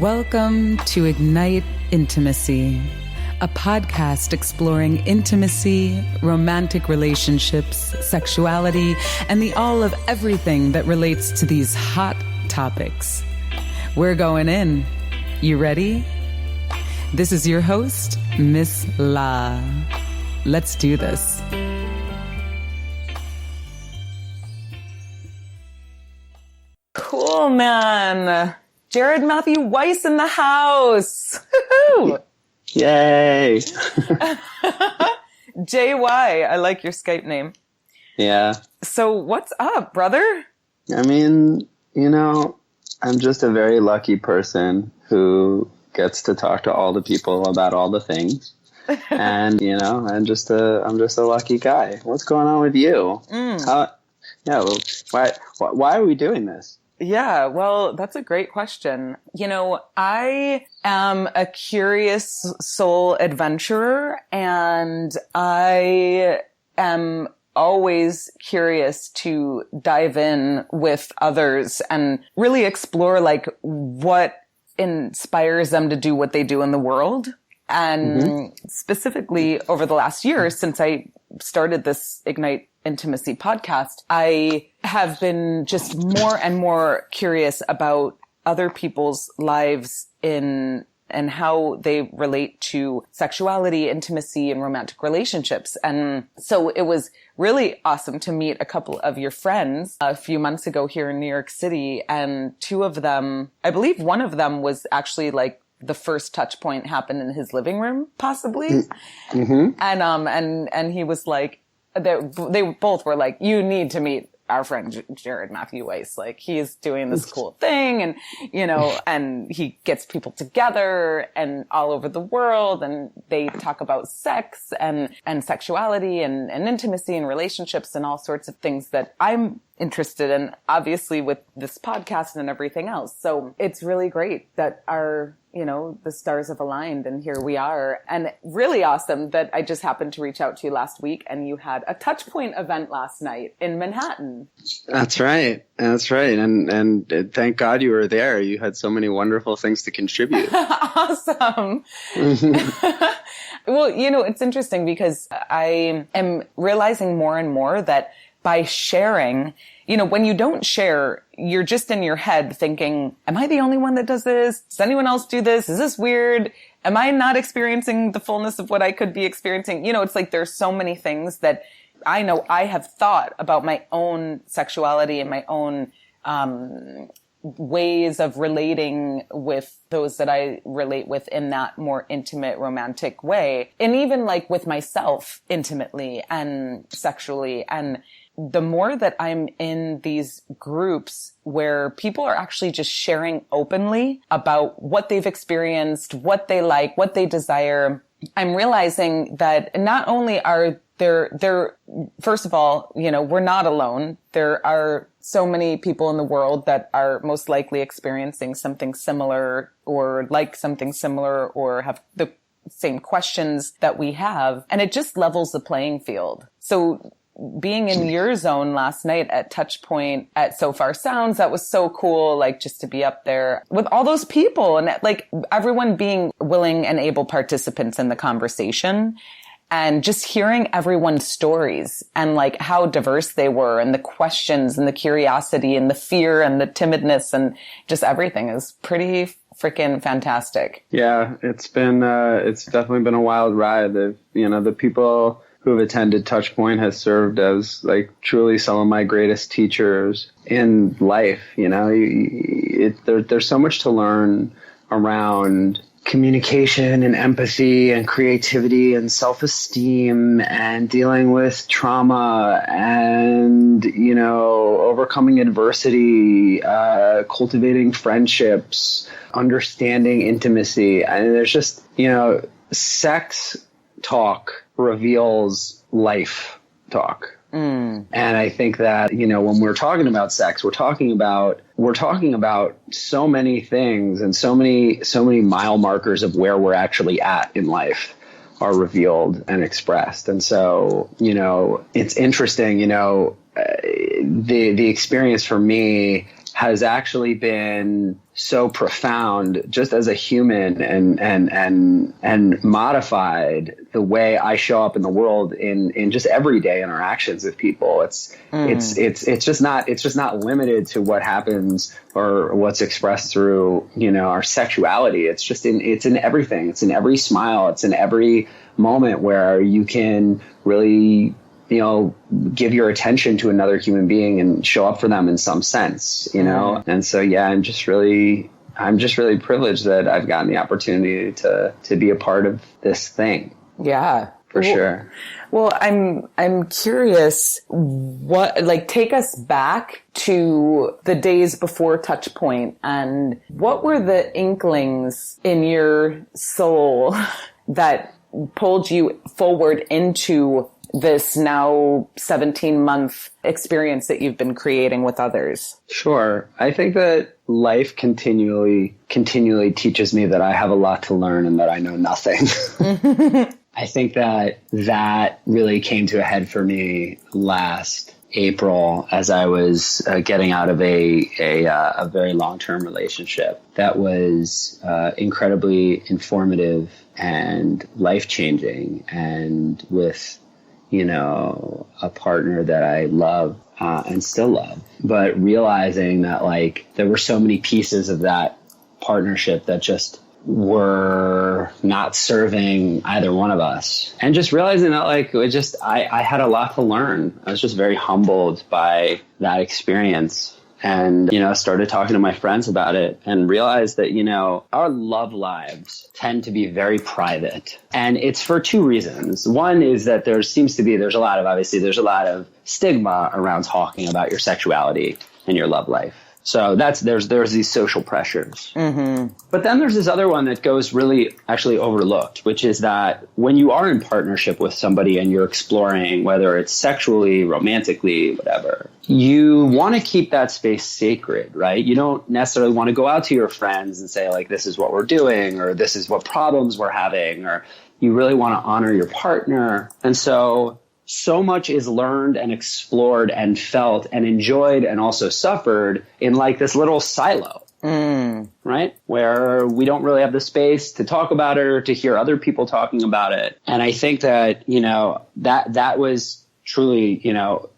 Welcome to Ignite Intimacy, a podcast exploring intimacy, romantic relationships, sexuality, and the all of everything that relates to these hot topics. We're going in. You ready? This is your host, Miss La. Let's do this. Cool, man. Jared Matthew Weiss in the house. Yay. JY, I like your Skype name. Yeah. So what's up, brother? I mean, I'm just a very lucky person who gets to talk to all the people about all the things. And, I'm just a lucky guy. What's going on with you? Why are we doing this? Yeah, well, that's a great question. I am a curious soul adventurer, and I am always curious to dive in with others and really explore what inspires them to do what they do in the world. And specifically over the last year, since I started this Ignite Intimacy podcast, I have been just more and more curious about other people's lives and how they relate to sexuality, intimacy, and romantic relationships. And so it was really awesome to meet a couple of your friends a few months ago here in New York City. And two of them, I believe one of them was actually the first Touchpoint happened in his living room, possibly. Mm-hmm. And he was like, they both were like, you need to meet our friend Jared Matthew Weiss. He is doing this cool thing, and and he gets people together and all over the world, and they talk about sex and sexuality and intimacy and relationships and all sorts of things that I'm interested in, obviously, with this podcast and everything else. So it's really great that the stars have aligned, and here we are. And really awesome that I just happened to reach out to you last week, and you had a Touchpoint event last night in Manhattan. That's right. And thank God you were there. You had so many wonderful things to contribute. Awesome. Well, it's interesting because I am realizing more and more that by sharing, when you don't share, you're just in your head thinking, am I the only one that does this? Does anyone else do this? Is this weird? Am I not experiencing the fullness of what I could be experiencing? It's like there's so many things that I know I have thought about my own sexuality and my own ways of relating with those that I relate with in that more intimate, romantic way. And even with myself intimately and sexually. And the more that I'm in these groups where people are actually just sharing openly about what they've experienced, what they like, what they desire, I'm realizing that not only are there, first of all, we're not alone. There are so many people in the world that are most likely experiencing something similar or like something similar or have the same questions that we have. And it just levels the playing field. So being in your zone last night at Touchpoint at So Far Sounds, that was so cool, just to be up there with all those people and everyone being willing and able participants in the conversation and just hearing everyone's stories and how diverse they were and the questions and the curiosity and the fear and the timidness and just everything is pretty freaking fantastic. Yeah, it's definitely been a wild ride. The people who have attended Touchpoint has served as truly some of my greatest teachers in life. There's so much to learn around communication and empathy and creativity and self-esteem and dealing with trauma and, overcoming adversity, cultivating friendships, understanding intimacy. And there's just, sex talk reveals life talk. And I think that, when we're talking about sex, we're talking about so many things, and so many mile markers of where we're actually at in life are revealed and expressed. And so, it's interesting, the experience for me has actually been so profound just as a human, and modified the way I show up in the world in just everyday interactions with people. It's just not limited to what happens or what's expressed through, our sexuality. It's in everything. It's in every smile. It's in every moment where you can really, give your attention to another human being and show up for them in some sense, And so, yeah, I'm just really privileged that I've gotten the opportunity to be a part of this thing. Yeah. For sure. Well, I'm curious take us back to the days before Touchpoint, and what were the inklings in your soul that pulled you forward into this now 17-month experience that you've been creating with others? Sure. I think that life continually teaches me that I have a lot to learn and that I know nothing. I think that really came to a head for me last April as I was getting out of a very long-term relationship that was incredibly informative and life-changing, and with a partner that I love and still love, but realizing that there were so many pieces of that partnership that just were not serving either one of us, and just realizing that I had a lot to learn. I was just very humbled by that experience. And, started talking to my friends about it and realized that, our love lives tend to be very private. And it's for two reasons. One is that there's a lot of stigma around talking about your sexuality and your love life. So there's these social pressures. Mm-hmm. But then there's this other one that goes really actually overlooked, which is that when you are in partnership with somebody and you're exploring, whether it's sexually, romantically, whatever, you want to keep that space sacred, right? You don't necessarily want to go out to your friends and say, this is what we're doing, or this is what problems we're having, or you really want to honor your partner. And so much is learned and explored and felt and enjoyed and also suffered in this little silo, right? Where we don't really have the space to talk about it or to hear other people talking about it. And I think that, that was truly,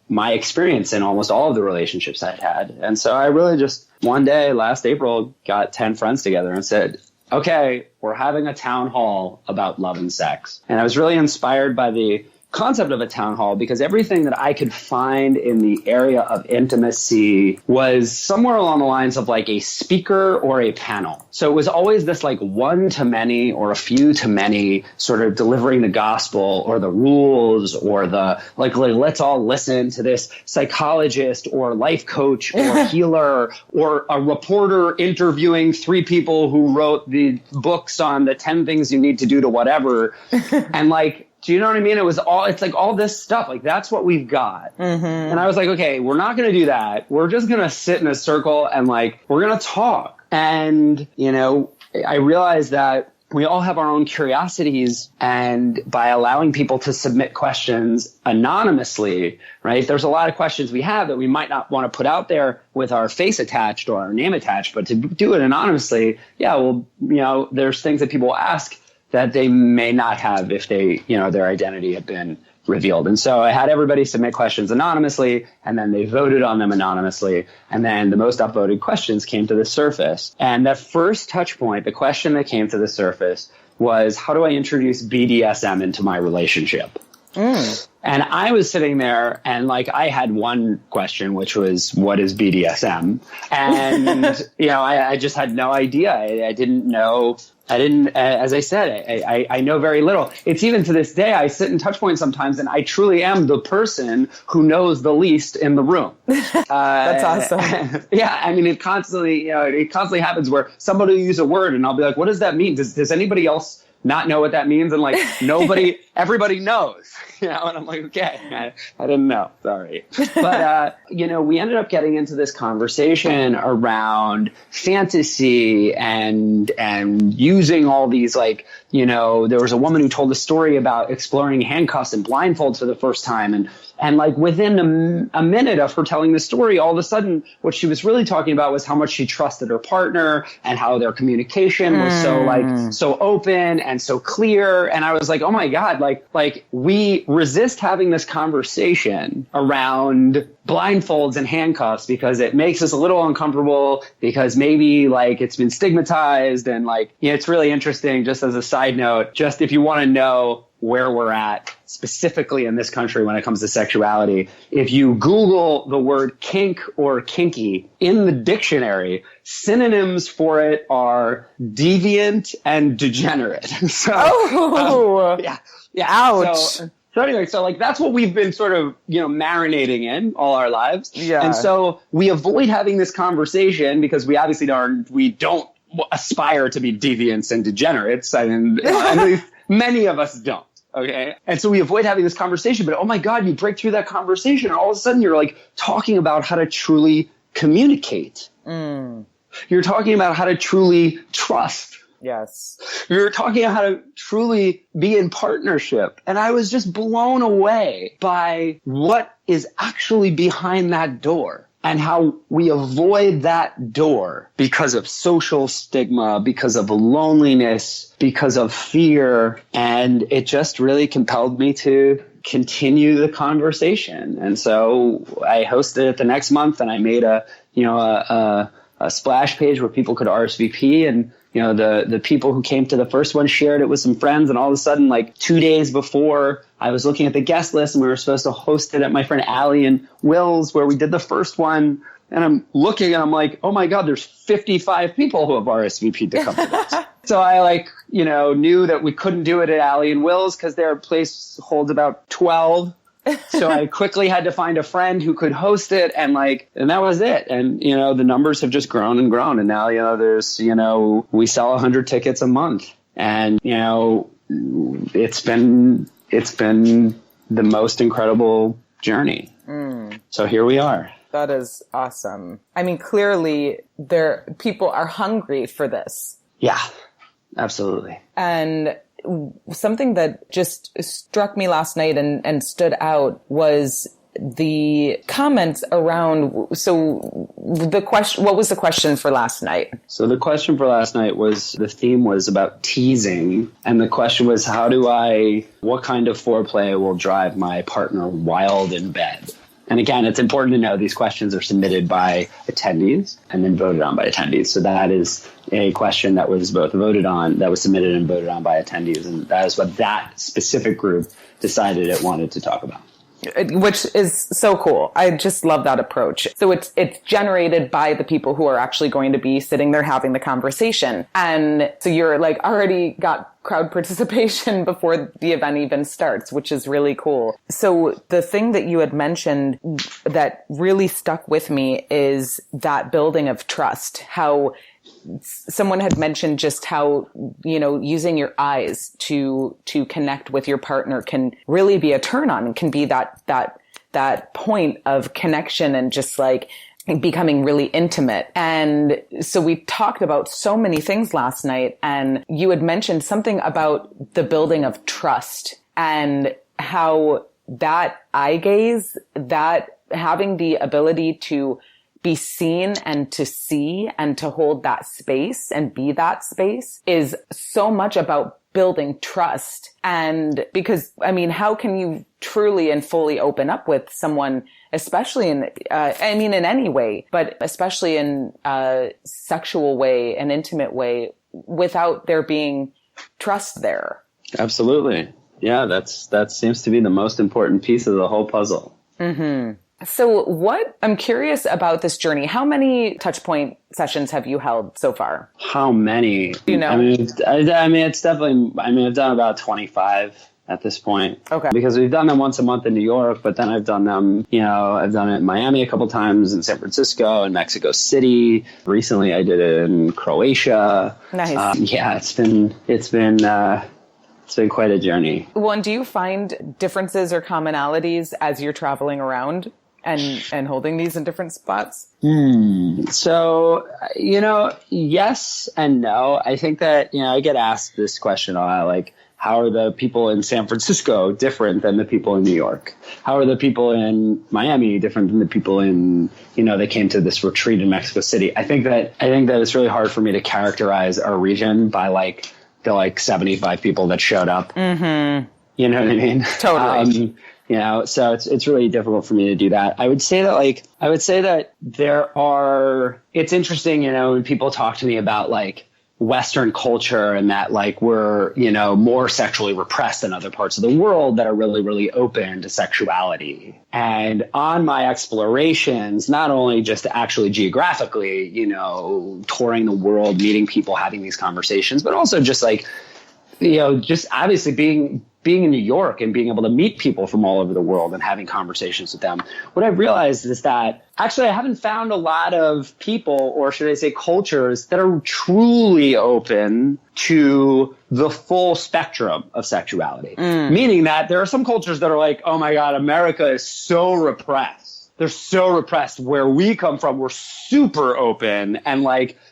my experience in almost all of the relationships I'd had. And so I really just one day last April got 10 friends together and said, okay, we're having a town hall about love and sex. And I was really inspired by the concept of a town hall, because everything that I could find in the area of intimacy was somewhere along the lines of a speaker or a panel. So it was always this one to many or a few to many sort of delivering the gospel or the rules or the let's all listen to this psychologist or life coach or healer or a reporter interviewing 3 people who wrote the books on the 10 things you need to do to whatever. And do you know what I mean? It's all this stuff. That's what we've got. Mm-hmm. And I was like, okay, we're not going to do that. We're just going to sit in a circle and we're going to talk. And, I realized that we all have our own curiosities, and by allowing people to submit questions anonymously, right? There's a lot of questions we have that we might not want to put out there with our face attached or our name attached, but to do it anonymously, there's things that people ask that they may not have if they, their identity had been revealed. And so I had everybody submit questions anonymously, and then they voted on them anonymously. And then the most upvoted questions came to the surface. And that first touch point, the question that came to the surface was, how do I introduce BDSM into my relationship? And I was sitting there and I had one question, which was, what is BDSM? And, I just had no idea. I didn't know. As I said, I know very little. It's even to this day, I sit in Touchpoint sometimes and I truly am the person who knows the least in the room. That's awesome. Yeah. I mean, it constantly happens where somebody will use a word and I'll be like, what does that mean? Does anybody else not know what that means? And everybody knows, and I'm like, okay, I didn't know. Sorry. But, we ended up getting into this conversation around fantasy and using all these, there was a woman who told a story about exploring handcuffs and blindfolds for the first time. And like within a minute of her telling the story, all of a sudden what she was really talking about was how much she trusted her partner and how their communication was so open and so clear. And I was like, oh my God, like we resist having this conversation around blindfolds and handcuffs because it makes us a little uncomfortable, because maybe like it's been stigmatized. And like, you know, it's really interesting, just as a side note, just if you want to know where we're at specifically in this country when it comes to sexuality, if you Google the word kink or kinky in the dictionary, synonyms for it are deviant and degenerate. So, yeah. Ouch. So anyway, so like that's what we've been sort of, you know, marinating in all our lives. Yeah. And so we avoid having this conversation because we obviously don't aspire to be deviants and degenerates. I mean, at least many of us don't. Okay. And so we avoid having this conversation, but oh my God, you break through that conversation and all of a sudden you're like talking about how to truly communicate. You're talking about how to truly trust. Yes. You're talking about how to truly be in partnership. And I was just blown away by what is actually behind that door. And how we avoid that door because of social stigma, because of loneliness, because of fear. And it just really compelled me to continue the conversation. And so I hosted it the next month, and I made a splash page where people could RSVP. And you know, the people who came to the first one shared it with some friends, and all of a sudden, like 2 days before, I was looking at the guest list and we were supposed to host it at my friend Allie and Will's, where we did the first one. And I'm looking and I'm like, oh my God, there's 55 people who have RSVP'd to come to this. So I knew that we couldn't do it at Allie and Will's because their place holds about 12. So I quickly had to find a friend who could host it, and that was it. And, you know, the numbers have just grown and grown. And now, you know, we sell 100 tickets a month, and, you know, it's been the most incredible journey. So here we are. That is awesome. I mean, clearly people are hungry for this. Yeah, absolutely. And something that just struck me last night and stood out was the comments around, what was the question for last night? So the question for last night the theme was about teasing. And the question was, what kind of foreplay will drive my partner wild in bed? And again, it's important to know these questions are submitted by attendees and then voted on by attendees. So that is a question that was both voted on, that was submitted and voted on by attendees. And that is what that specific group decided it wanted to talk about. Which is so cool. I just love that approach. So it's generated by the people who are actually going to be sitting there having the conversation. And so you're like already got crowd participation before the event even starts, which is really cool. So the thing that you had mentioned that really stuck with me is that building of trust, how someone had mentioned just how, you know, using your eyes to connect with your partner can really be a turn on, and can be that point of connection and just like becoming really intimate. And so we talked about so many things last night, and you had mentioned something about the building of trust and how that eye gaze, that having the ability to be seen and to see and to hold that space and be that space is so much about building trust. And because, I mean, how can you truly and fully open up with someone, especially in any way, but especially in a sexual way, an intimate way, without there being trust there? Absolutely. Yeah, that seems to be the most important piece of the whole puzzle. Mm-hmm. So I'm curious about this journey. How many Touchpoint sessions have you held so far? How many? Do you know? I mean, it's definitely, I've done about 25 at this point. Okay. Because we've done them once a month in New York, but then I've done them, I've done it in Miami a couple times, in San Francisco, in Mexico City. Recently I did it in Croatia. Nice. It's been quite a journey. Well, and do you find differences or commonalities as you're traveling around and holding these in different spots? So, yes and no. I think that, I get asked this question a lot, like, How are the people in San Francisco different than the people in New York? How are the people in Miami different than the people in, they came to this retreat in Mexico City? I think that it's really hard for me to characterize our region by the 75 people that showed up. Mm-hmm. You know what I mean? Totally. So it's really difficult for me to do that. I would say that it's interesting, when people talk to me about Western culture and that we're, more sexually repressed than other parts of the world that are really, really open to sexuality. And on my explorations, not only just actually geographically, touring the world, meeting people, having these conversations, but also just just obviously being in New York and being able to meet people from all over the world and having conversations with them, what I've realized is that actually I haven't found a lot of people, or should I say cultures, that are truly open to the full spectrum of sexuality. Meaning that there are some cultures that are like, oh my God, America is so repressed. They're so repressed. Where we come from, we're super open and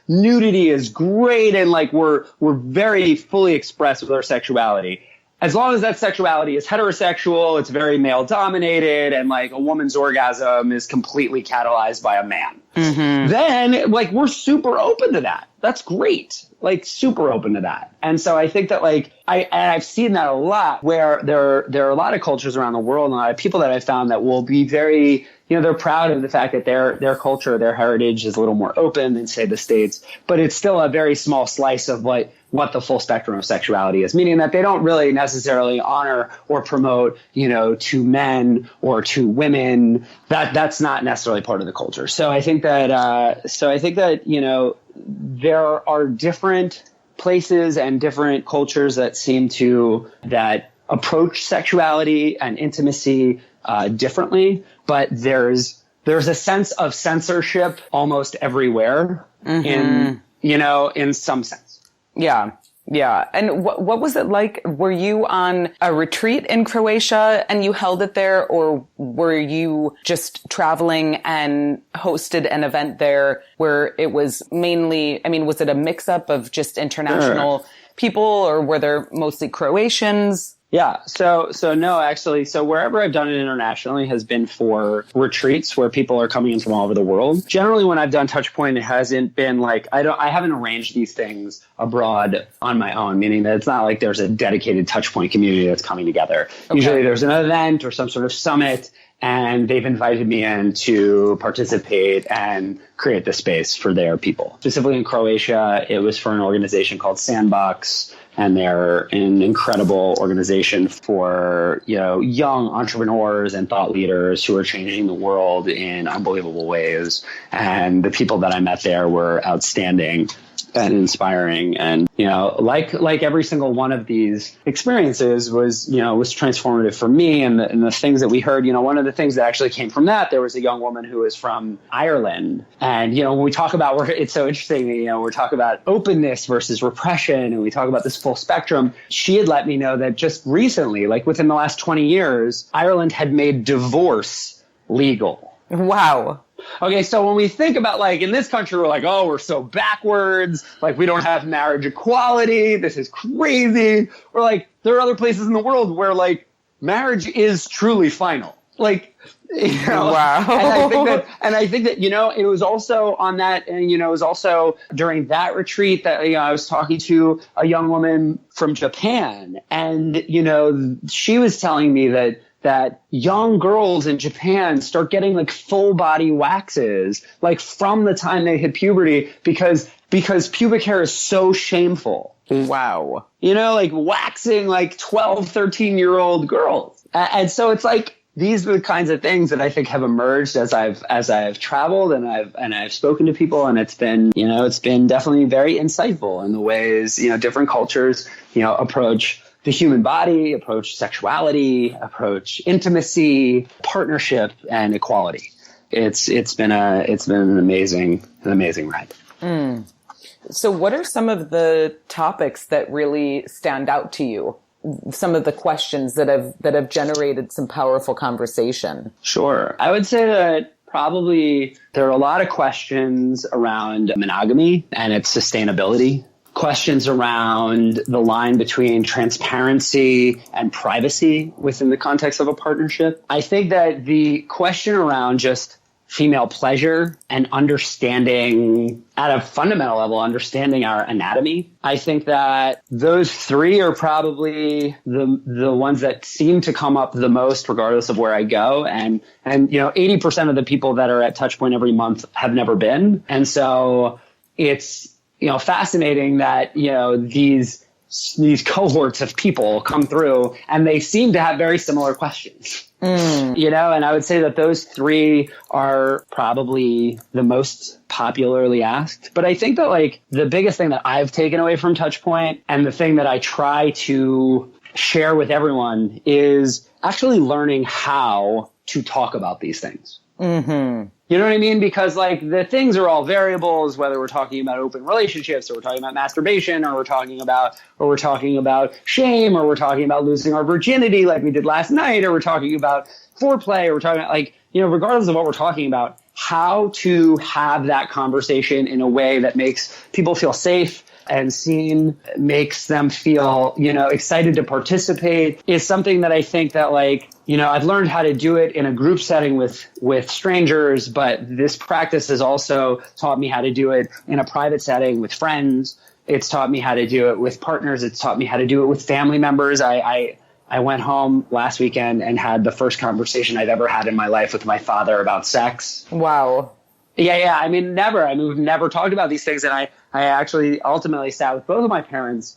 nudity is great and we're very fully expressed with our sexuality. As long as that sexuality is heterosexual, it's very male dominated, and a woman's orgasm is completely catalyzed by a man. Mm-hmm. Then we're super open to that. That's great. Super open to that. And so I think that I've seen that a lot, where there are a lot of cultures around the world and a lot of people that I found that will be very, they're proud of the fact that their culture, their heritage is a little more open than, say, the States, but it's still a very small slice of what the full spectrum of sexuality is, meaning that they don't really necessarily honor or promote, to men or to women. That's not necessarily part of the culture. So I think that, there are different places and different cultures that approach sexuality and intimacy differently, but there's a sense of censorship almost everywhere. Mm-hmm. in some sense. Yeah. Yeah. And what was it like? Were you on a retreat in Croatia and you held it there, or were you just traveling and hosted an event there where it was mainly, was it a mix up of just international people, or were there mostly Croatians? Yeah. So no, actually. So wherever I've done it internationally has been for retreats where people are coming in from all over the world. Generally, when I've done Touchpoint, it hasn't been I haven't arranged these things abroad on my own, meaning that it's not like there's a dedicated Touchpoint community that's coming together. Okay. Usually there's an event or some sort of summit, and they've invited me in to participate and create the space for their people. Specifically in Croatia, it was for an organization called Sandbox, and they're an incredible organization for, young entrepreneurs and thought leaders who are changing the world in unbelievable ways. And the people that I met there were outstanding and inspiring. And, like every single one of these experiences was transformative for me. And the things that we heard, one of the things that actually came from that, there was a young woman who was from Ireland. And, when we talk about, it's so interesting, we're talking about openness versus repression, and we talk about this full spectrum. She had let me know that just recently, within the last 20 years, Ireland had made divorce legal. Wow. Okay, so when we think about in this country, we're like, oh, we're so backwards. We don't have marriage equality. This is crazy. We're there are other places in the world where marriage is truly final. Wow. And I think that, it was also on that, and, it was also during that retreat that, I was talking to a young woman from Japan, and, she was telling me that young girls in Japan start getting full body waxes from the time they hit puberty because pubic hair is so shameful. Wow. Waxing 12, 13-year-old girls. And so it's these are the kinds of things that I think have emerged as I've traveled and I've spoken to people, and it's been definitely very insightful in the ways, different cultures, approach the human body, approach sexuality, approach intimacy, partnership, and equality. It's been an amazing ride. Mm. So what are some of the topics that really stand out to you? Some of the questions that have generated some powerful conversation? Sure. I would say that probably there are a lot of questions around monogamy and its sustainability questions around the line between transparency and privacy within the context of a partnership. I think that the question around just female pleasure and understanding at a fundamental level, understanding our anatomy. I think that those three are probably the ones that seem to come up the most regardless of where I go. And 80% of the people that are at Touchpoint every month have never been. And so it's, fascinating that, these cohorts of people come through and they seem to have very similar questions. And I would say that those three are probably the most popularly asked. But I think that the biggest thing that I've taken away from Touchpoint and the thing that I try to share with everyone is actually learning how to talk about these things. Mm-hmm. You know what I mean? Because the things are all variables, whether we're talking about open relationships or we're talking about masturbation or we're talking about shame or we're talking about losing our virginity like we did last night or we're talking about foreplay or we're talking about regardless of what we're talking about, how to have that conversation in a way that makes people feel safe and seen, makes them feel, excited to participate is something that I think that I've learned how to do it in a group setting with strangers, but this practice has also taught me how to do it in a private setting with friends. It's taught me how to do it with partners. It's taught me how to do it with family members. I went home last weekend and had the first conversation I've ever had in my life with my father about sex. Wow. Yeah. I mean, never. We've never talked about these things. And I actually ultimately sat with both of my parents.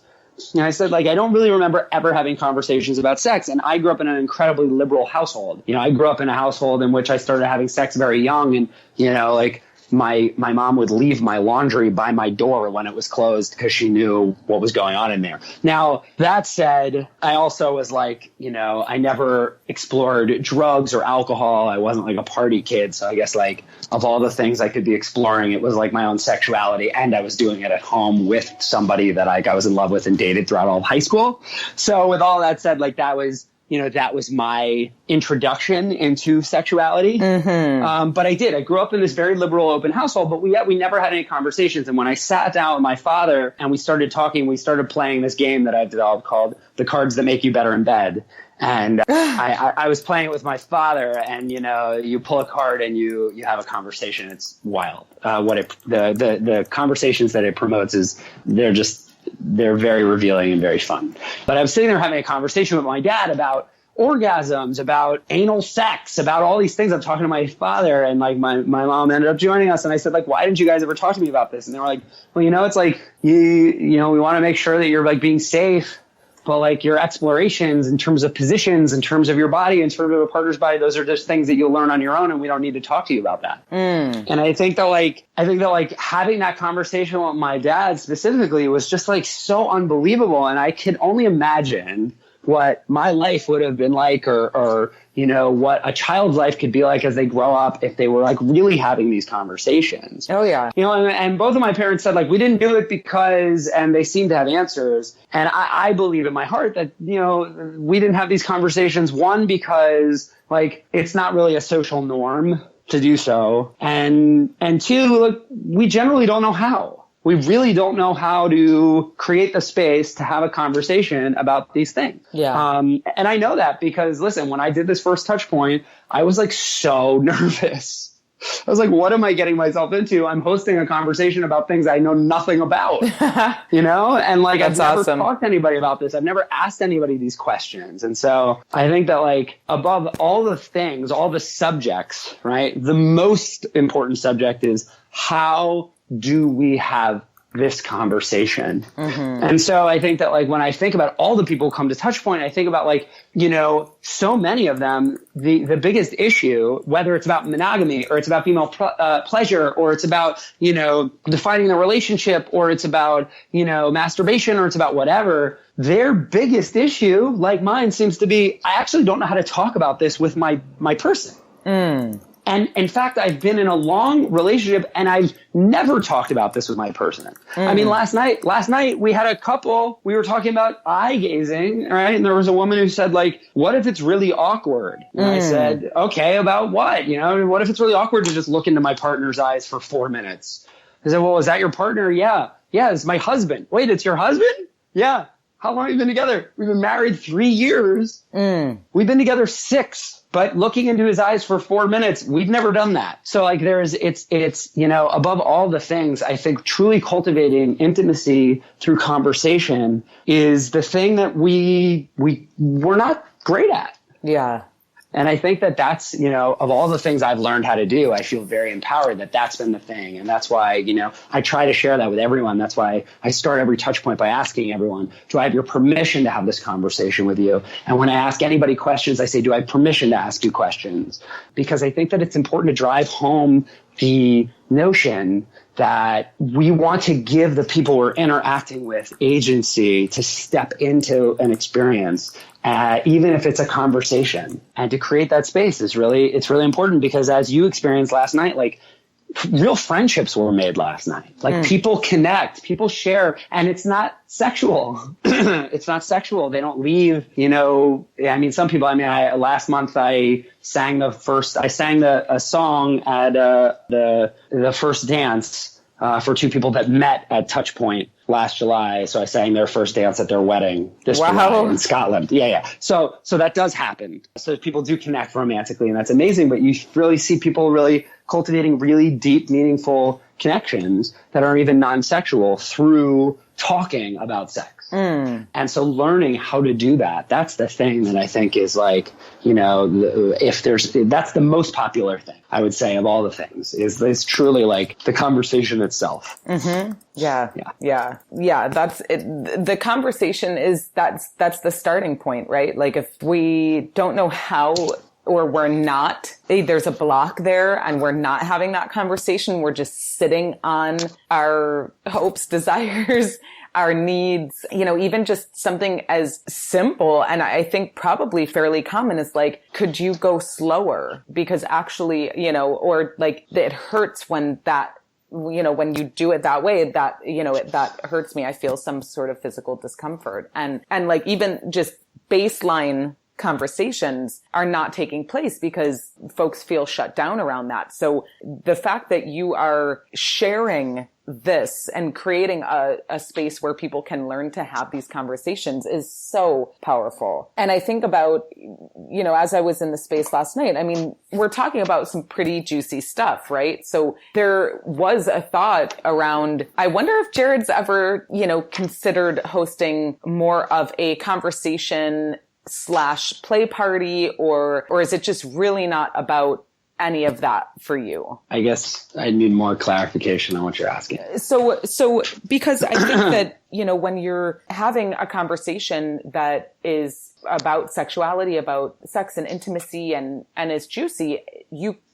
And I said, I don't really remember ever having conversations about sex. And I grew up in an incredibly liberal household. I grew up in a household in which I started having sex very young. And, my mom would leave my laundry by my door when it was closed because she knew what was going on in there. Now, that said, I also was I never explored drugs or alcohol. I wasn't a party kid. So I guess of all the things I could be exploring, it was my own sexuality. And I was doing it at home with somebody that I was in love with and dated throughout all of high school. So with all that said, that was that was my introduction into sexuality. Mm-hmm. But I grew up in this very liberal, open household, but we never had any conversations. And when I sat down with my father and we started talking, we started playing this game that I've developed called The Cards That Make You Better in Bed. And I was playing it with my father, and you pull a card and you have a conversation. It's wild. The conversations that it promotes is they're very revealing and very fun. But I was sitting there having a conversation with my dad about orgasms, about anal sex, about all these things. I'm talking to my father, and my mom ended up joining us. And I said, why didn't you guys ever talk to me about this? And they were like, well, it's we want to make sure that you're being safe. But your explorations in terms of positions, in terms of your body, in terms of a partner's body, those are just things that you'll learn on your own, and we don't need to talk to you about that. And I think that having that conversation with my dad specifically was just so unbelievable, and I could only imagine what my life would have been like, or what a child's life could be like as they grow up if they were really having these conversations. Oh yeah. And both of my parents said we didn't do it because, and they seemed to have answers. And I believe in my heart that, we didn't have these conversations, one, because it's not really a social norm to do so. And two, we generally don't know how. We really don't know how to create the space to have a conversation about these things. Yeah. And I know that because, listen, when I did this first Touchpoint, I was so nervous. I was what am I getting myself into? I'm hosting a conversation about things I know nothing about, And I've never talked to anybody about this. I've never asked anybody these questions. And so I think that above all the things, all the subjects, right? The most important subject is how do we have this conversation? Mm-hmm. And so I think that when I think about all the people who come to Touchpoint, I think about so many of them, the biggest issue, whether it's about monogamy or it's about female pleasure, or it's about, defining the relationship, or it's about, masturbation, or it's about whatever, their biggest issue, like mine, seems to be, I actually don't know how to talk about this with my person. And in fact, I've been in a long relationship and I've never talked about this with my person. I mean, last night we had a couple, we were talking about eye gazing, right? And there was a woman who said what if it's really awkward? And I said, okay, about what? What if it's really awkward to just look into my partner's eyes for 4 minutes? I said, well, is that your partner? Yeah. Yeah, it's my husband. Wait, it's your husband? Yeah. How long have you been together? We've been married 3 years. We've been together 6, but looking into his eyes for 4 minutes, we've never done that. So like it's, you know, above all the things, I think truly cultivating intimacy through conversation is the thing that we're not great at. Yeah. And I think that that's, you know, of all the things I've learned how to do, I feel very empowered that that's been the thing. And that's why, you know, I try to share that with everyone. That's why I start every touch point by asking everyone, do I have your permission to have this conversation with you? And when I ask anybody questions, I say, do I have permission to ask you questions? Because I think that it's important to drive home the notion that we want to give the people we're interacting with agency to step into an experience, even if it's a conversation. And to create that space it's really important, because as you experienced last night, like real friendships were made last night. Like people connect, people share, and it's not sexual. It's not sexual. They don't leave, you know. I mean, some people, last month I sang a song at the first dance for 2 people that met at Touchpoint last July. So I sang their first dance at their wedding this July in Scotland. Yeah. So that does happen. So people do connect romantically, and that's amazing. But you really see people really cultivating really deep, meaningful connections that are even non-sexual through talking about sex. And so learning how to do that, that's the thing that I think is like, you know, that's the most popular thing, I would say, of all the things, is truly like the conversation itself. Yeah. That's it. The conversation is, that's the starting point, right? Like if we don't know how, or we're not, there's a block there and we're not having that conversation. We're just sitting on our hopes, desires, our needs, you know, even just something as simple, and I think probably fairly common, is like, could you go slower? Because actually, you know, or like it hurts when that, you know, when you do it that way, that, you know, that hurts me. I feel some sort of physical discomfort, and like even just baseline conversations are not taking place because folks feel shut down around that. So the fact that you are sharing this and creating a space where people can learn to have these conversations is so powerful. And I think about, you know, as I was in the space last night, I mean, we're talking about some pretty juicy stuff, right? So there was a thought around, I wonder if Jared's ever, you know, considered hosting more of a conversation / play party, or is it just really not about any of that for you? I guess I need more clarification on what you're asking. So because I think that, you know, when you're having a conversation that is about sexuality, about sex and intimacy and is juicy,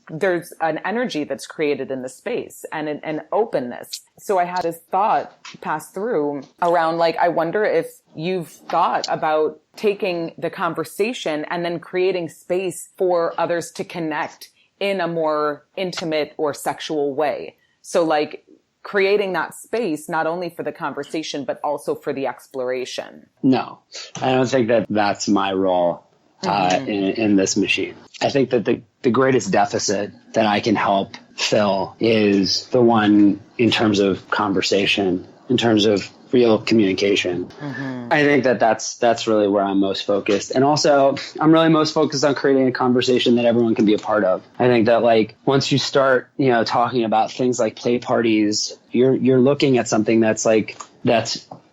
there's an energy that's created in the space and an openness. So I had this thought pass through around, like, I wonder if you've thought about taking the conversation and then creating space for others to connect in a more intimate or sexual way. So like creating that space, not only for the conversation, but also for the exploration. No, I don't think that that's my role in this machine. I think that the greatest deficit that I can help fill is the one in terms of conversation, in terms of real communication. I think that that's really where I'm most focused. And also, I'm really most focused on creating a conversation that everyone can be a part of. I think that, like, once you start, you know, talking about things like play parties, you're looking at something that's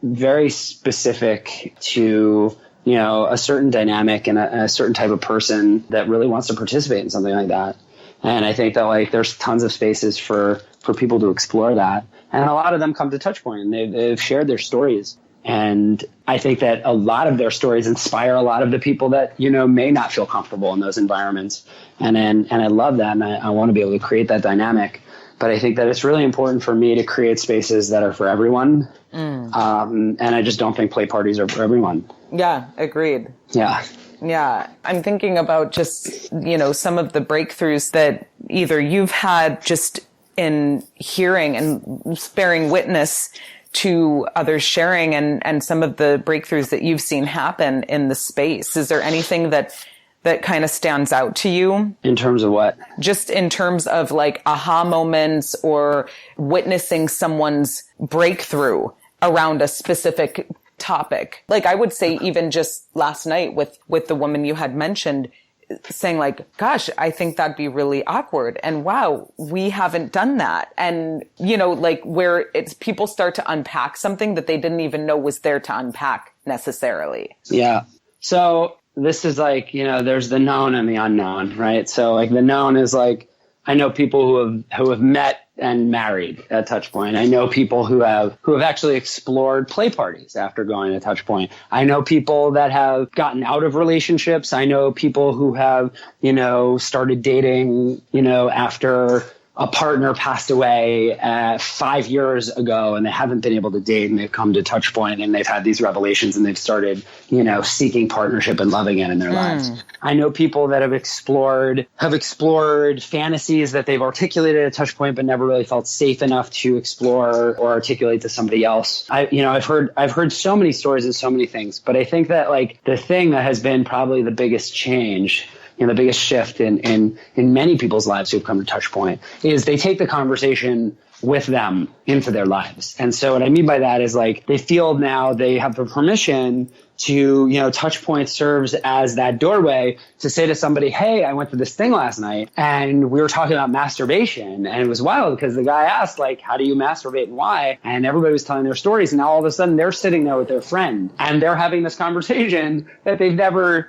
very specific to, you know, a certain dynamic and a certain type of person that really wants to participate in something like that. And I think that, like, there's tons of spaces for people to explore that. And a lot of them come to Touchpoint and they've shared their stories. And I think that a lot of their stories inspire a lot of the people that, you know, may not feel comfortable in those environments. And I love that. And I want to be able to create that dynamic. But I think that it's really important for me to create spaces that are for everyone. And I just don't think play parties are for everyone. Yeah, agreed. Yeah. I'm thinking about just, you know, some of the breakthroughs that either you've had just in hearing and bearing witness to others sharing, and some of the breakthroughs that you've seen happen in the space. Is there anything that that kind of stands out to you? In terms of what? Just in terms of like aha moments or witnessing someone's breakthrough around a specific topic. Like I would say even just last night with the woman you had mentioned, saying like, gosh, I think that'd be really awkward. And wow, we haven't done that. And, you know, like where it's people start to unpack something that they didn't even know was there to unpack necessarily. Yeah. So this is like, you know, there's the known and the unknown, right? So like the known is like, I know people who have met and married at Touchpoint. I know people who have actually explored play parties after going to Touchpoint. I know people that have gotten out of relationships. I know people who have, you know, started dating, you know, after a partner passed away 5 years ago and they haven't been able to date, and they've come to Touchpoint and they've had these revelations and they've started, you know, seeking partnership and love again in their lives. I know people that have explored fantasies that they've articulated at Touchpoint but never really felt safe enough to explore or articulate to somebody else. I've heard so many stories and so many things, but I think that like the thing that has been probably the biggest change, you know, the biggest shift in many people's lives who've come to Touchpoint is they take the conversation with them into their lives. And so what I mean by that is like they feel now they have the permission to, you know, Touchpoint serves as that doorway to say to somebody, hey, I went to this thing last night and we were talking about masturbation. And it was wild because the guy asked, like, how do you masturbate and why? And everybody was telling their stories. And now all of a sudden they're sitting there with their friend and they're having this conversation that they've never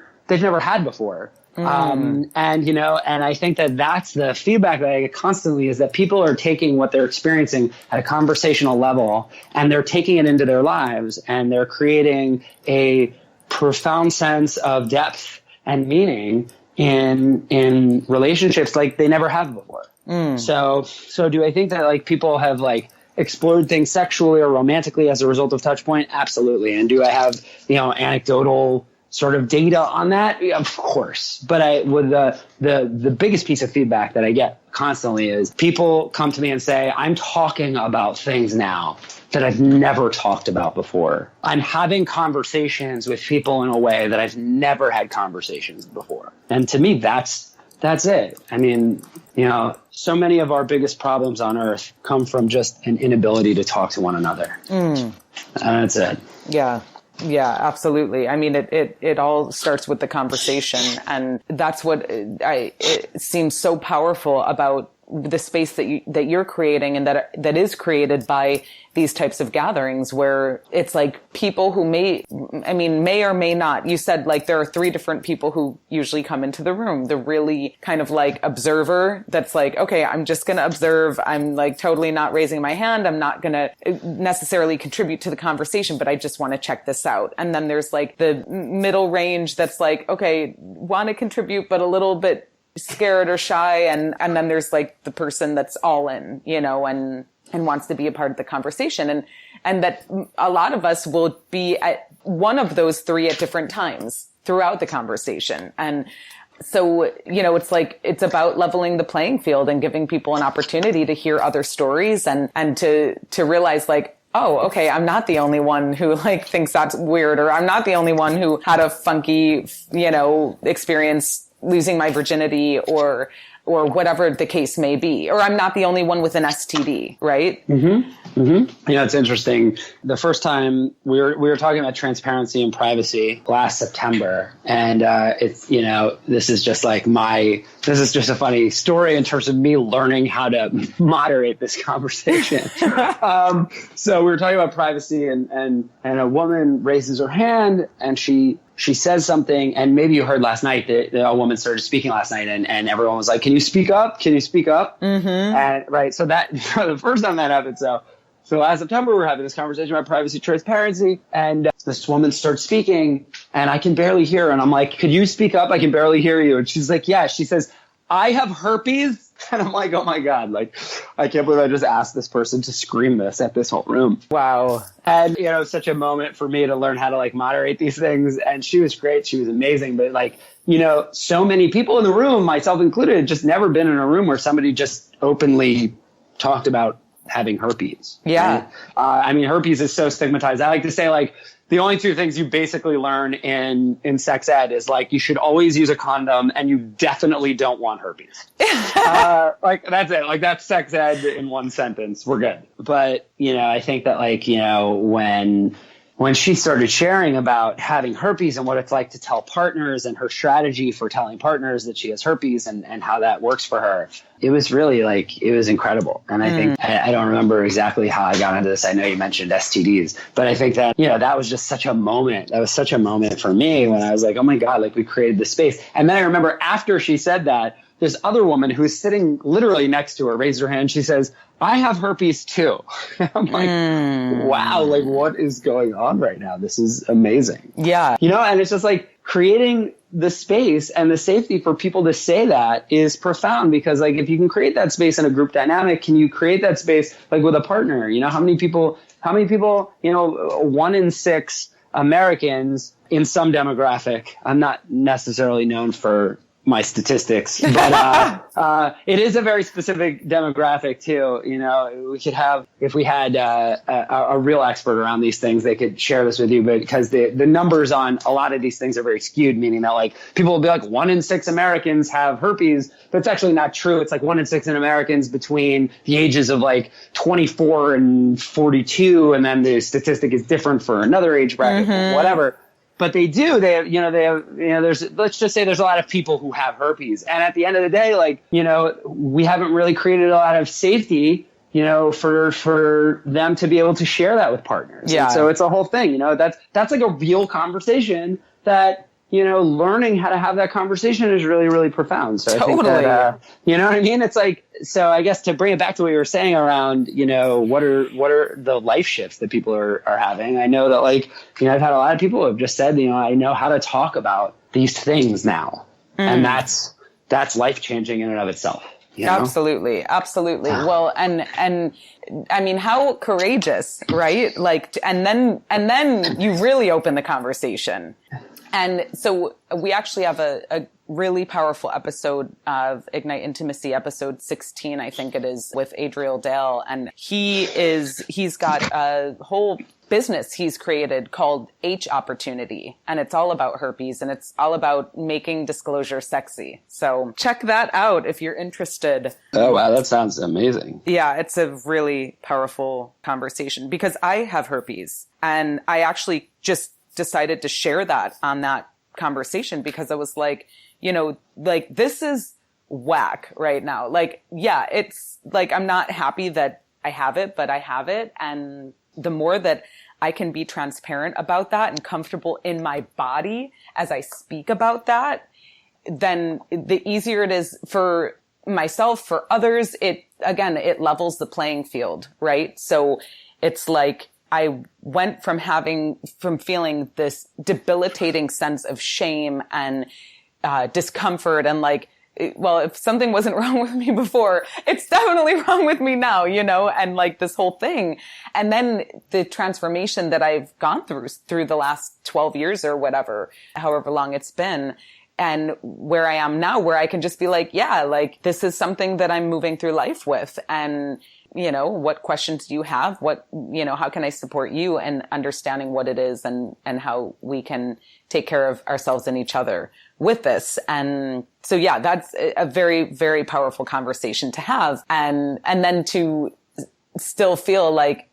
had before. And, you know, and I think that that's the feedback that I get constantly is that people are taking what they're experiencing at a conversational level and they're taking it into their lives and they're creating a profound sense of depth and meaning in relationships like they never have before. So do I think that like people have like explored things sexually or romantically as a result of Touchpoint? Absolutely. And do I have, you know, anecdotal sort of data on that? Of course. But the biggest piece of feedback that I get constantly is people come to me and say, I'm talking about things now that I've never talked about before. I'm having conversations with people in a way that I've never had conversations before. And to me, that's it. I mean, you know, so many of our biggest problems on earth come from just an inability to talk to one another. And that's it. Yeah. Yeah, absolutely. I mean, it all starts with the conversation, and that's what it seems so powerful about the space that you're creating and that is created by these types of gatherings where it's like people who may or may not. You said like there are 3 different people who usually come into the room. The really kind of like observer that's like, okay, I'm just going to observe. I'm like totally not raising my hand. I'm not going to necessarily contribute to the conversation, but I just want to check this out. And then there's like the middle range that's like, okay, want to contribute, but a little bit scared or shy. And then there's like the person that's all in, you know, and wants to be a part of the conversation. And that a lot of us will be at one of those 3 at different times throughout the conversation. And so, you know, it's like, it's about leveling the playing field and giving people an opportunity to hear other stories and to realize like, oh, okay, I'm not the only one who like thinks that's weird, or I'm not the only one who had a funky, you know, experience losing my virginity or whatever the case may be, or I'm not the only one with an STD, right? Yeah, it's interesting. The first time we were talking about transparency and privacy last September, and it's, you know, this is just a funny story in terms of me learning how to moderate this conversation. So we were talking about privacy, and a woman raises her hand, and she says something, and maybe you heard last night that a woman started speaking last night, and everyone was like, "Can you speak up? Can you speak up?" And right, so that the first time that happened, so last September, we're having this conversation about privacy, transparency, and this woman starts speaking, and I can barely hear her, and I'm like, "Could you speak up? I can barely hear you." And she's like, "Yeah." She says, "I have herpes." And I'm like, oh my God, like, I can't believe I just asked this person to scream this at this whole room. Wow. And, you know, such a moment for me to learn how to like moderate these things. And she was great. She was amazing. But like, you know, so many people in the room, myself included, had just never been in a room where somebody just openly talked about having herpes. Yeah. Right? I mean, herpes is so stigmatized. I like to say like, the only two things you basically learn in sex ed is like, you should always use a condom and you definitely don't want herpes. Like that's it. Like that's sex ed in one sentence. We're good. But, I think that like, when she started sharing about having herpes and what it's like to tell partners and her strategy for telling partners that she has herpes and how that works for her, it was really like, it was incredible. And I think, I don't remember exactly how I got into this. I know you mentioned STDs, but I think that, that was just such a moment. That was such a moment for me when I was like, oh my God, like we created this space. And then I remember after she said that, this other woman who was sitting literally next to her raised her hand. She says, I have herpes too. I'm like, wow, like what is going on right now? This is amazing. Yeah. And it's just like creating the space and the safety for people to say that is profound, because like if you can create that space in a group dynamic, can you create that space like with a partner? How many people, 1 in 6 Americans in some demographic, I'm not necessarily known for my statistics, but it is a very specific demographic too. We could have, if we had a real expert around these things, they could share this with you, but because the numbers on a lot of these things are very skewed, meaning that like people will be like 1 in 6 Americans have herpes, but it's actually not true. It's like 1 in 6 Americans between the ages of like 24 and 42. And then the statistic is different for another age bracket, whatever. But they do. They have, let's just say there's a lot of people who have herpes. And at the end of the day, like, we haven't really created a lot of safety, for them to be able to share that with partners. Yeah. And so it's a whole thing, that's like a real conversation that, learning how to have that conversation is really, really profound. So Totally. I think that, you know what I mean? It's like, so I guess to bring it back to what you were saying around, what are the life shifts that people are having? I know that like, I've had a lot of people who have just said, I know how to talk about these things now. And that's life changing in and of itself. Absolutely. Absolutely. Well, and I mean, how courageous, right? Like, and then you really open the conversation. And so we actually have a really powerful episode of Ignite Intimacy, episode 16, I think it is, with Adriel Dale. And he's got a whole business he's created called H Opportunity. And it's all about herpes, and it's all about making disclosure sexy. So check that out if you're interested. Oh, wow. That sounds amazing. Yeah, it's a really powerful conversation because I have herpes, and I actually just decided to share that on that conversation because I was like, like this is whack right now. Like, yeah, it's like, I'm not happy that I have it, but I have it. And the more that I can be transparent about that and comfortable in my body as I speak about that, then the easier it is for myself, for others. It levels the playing field, right? So it's like, I went from feeling this debilitating sense of shame and discomfort and like, well, if something wasn't wrong with me before, it's definitely wrong with me now, and like this whole thing. And then the transformation that I've gone through the last 12 years or whatever, however long it's been. And where I am now, where I can just be like, yeah, like this is something that I'm moving through life with. And what questions do you have? How can I support you in understanding what it is and how we can take care of ourselves and each other with this? And so, yeah, that's a very, very powerful conversation to have. And then to still feel like,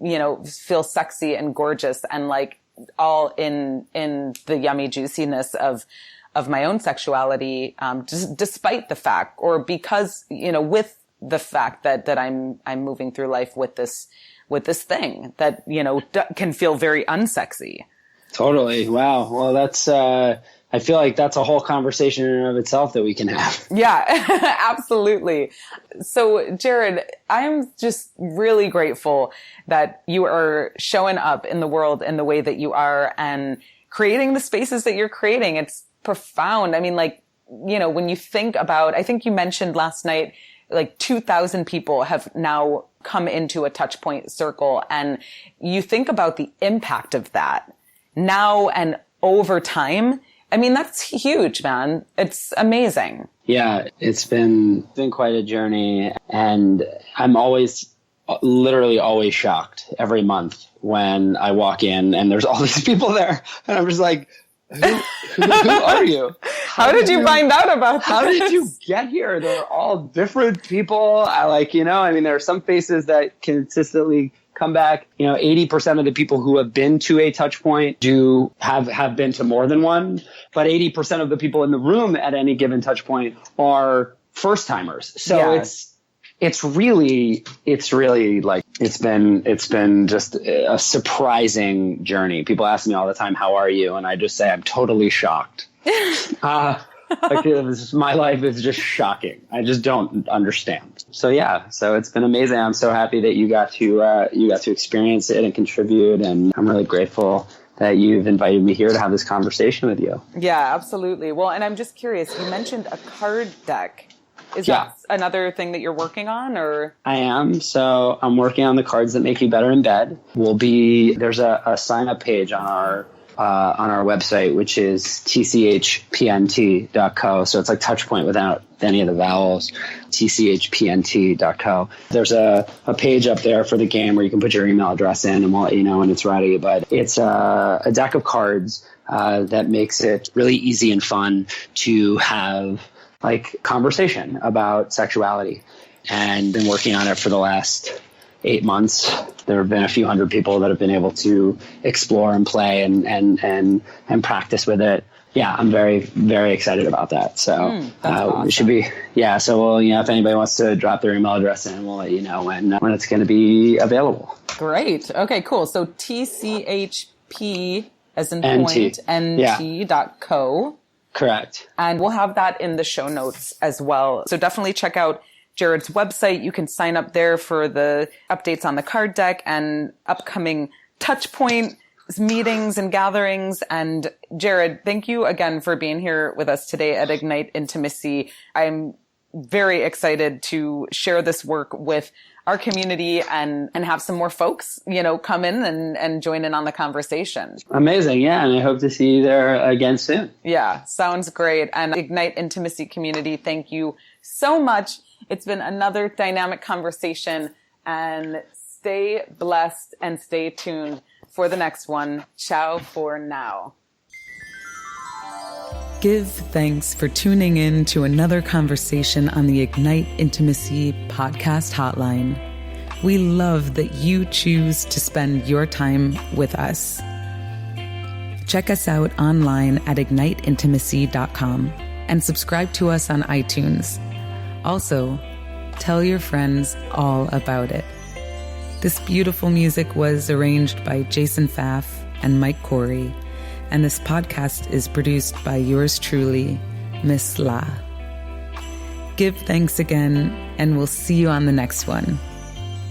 feel sexy and gorgeous and like all in the yummy juiciness of my own sexuality, despite the fact, or because, with the fact that I'm moving through life with this thing that, can feel very unsexy. Totally. Wow. Well, that's, I feel like that's a whole conversation in and of itself that we can have. Yeah, absolutely. So Jared, I'm just really grateful that you are showing up in the world in the way that you are and creating the spaces that you're creating. It's profound. I mean, like, when you think about, I think you mentioned last night, like 2,000 people have now come into a Touchpoint circle. And you think about the impact of that now and over time. I mean, that's huge, man. It's amazing. Yeah, it's been quite a journey. And I'm always literally always shocked every month when I walk in and there's all these people there, and I'm just like, who are you? How did you find out about this? How did you get here? They're all different people. There are some faces that consistently come back. 80% of the people who have been to a Touchpoint have been to more than one, but 80% of the people in the room at any given Touchpoint are first timers. So it's really like, it's been just a surprising journey. People ask me all the time, how are you? And I just say, I'm totally shocked. My life is just shocking. I just don't understand. So it's been amazing. I'm so happy that you got to experience it and contribute. And I'm really grateful that you've invited me here to have this conversation with you. Yeah, absolutely. Well, and I'm just curious, you mentioned a card deck. Is that another thing that you're working on, or? I am. So I'm working on the cards that make you better in bed. There's a sign up page on our website, which is tchpnt.co. So it's like Touchpoint without any of the vowels, tchpnt.co. There's a page up there for the game where you can put your email address in, and we'll let you know when it's ready. But it's a deck of cards that makes it really easy and fun to have like conversation about sexuality, and been working on it for the last 8 months. There have been a few hundred people that have been able to explore and play and practice with it. Yeah, I'm very, very excited about that. So awesome. It should be, So if anybody wants to drop their email address in, we'll let you know when it's going to be available. Great. Okay, cool. So TCHP as in point, NT.co. Correct. And we'll have that in the show notes as well. So definitely check out Jared's website. You can sign up there for the updates on the card deck and upcoming Touchpoint meetings and gatherings. And Jared, thank you again for being here with us today at Ignite Intimacy. I'm very excited to share this work with our community and have some more folks, come in and join in on the conversation. Amazing. Yeah. And I hope to see you there again soon. Yeah. Sounds great. And Ignite Intimacy community, thank you so much. It's been another dynamic conversation, and stay blessed and stay tuned for the next one. Ciao for now. Give thanks for tuning in to another conversation on the Ignite Intimacy podcast hotline. We love that you choose to spend your time with us. Check us out online at igniteintimacy.com and subscribe to us on iTunes. Also, tell your friends all about it. This beautiful music was arranged by Jason Pfaff and Mike Corey, and this podcast is produced by yours truly, Miss La. Give thanks again, and we'll see you on the next one.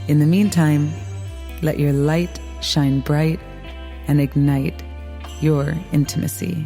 In the meantime, let your light shine bright and ignite your intimacy.